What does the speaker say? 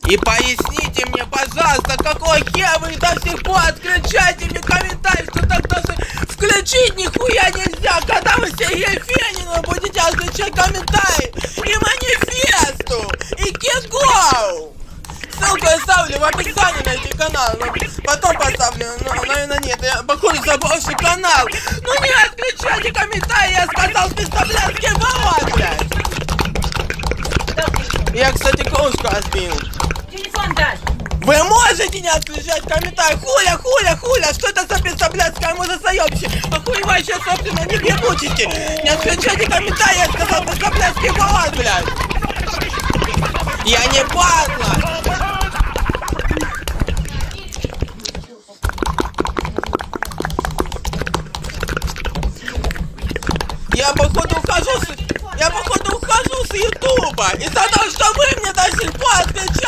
И поясните мне, пожалуйста, какой хер вы до сих пор отключаете мне комментарий, что так даже включить нихуя нельзя, когда вы Сергею Фенину будете отключать комментарий и манифесту, и Киркорову. Ссылку я оставлю в описании на эти каналы, но потом поставлю, но, наверное, нет, я, походу, забывший канал. Ну не отключайте комментарии, я сказал, пиздоблядский баллон, блядь. Я, кстати, кружку разбил. Телефон дай! Вы можете не отключать комментарий? Хуля, что это за пиздоблядская музысоебщина? Охуевающая собственно, не ебучести. Не отключайте комментарии, я сказал, пиздоблядский баллон, блядь. Я не падла. Я походу ухожу с Ютуба из-за того, что вы мне до сих пор отвечаете.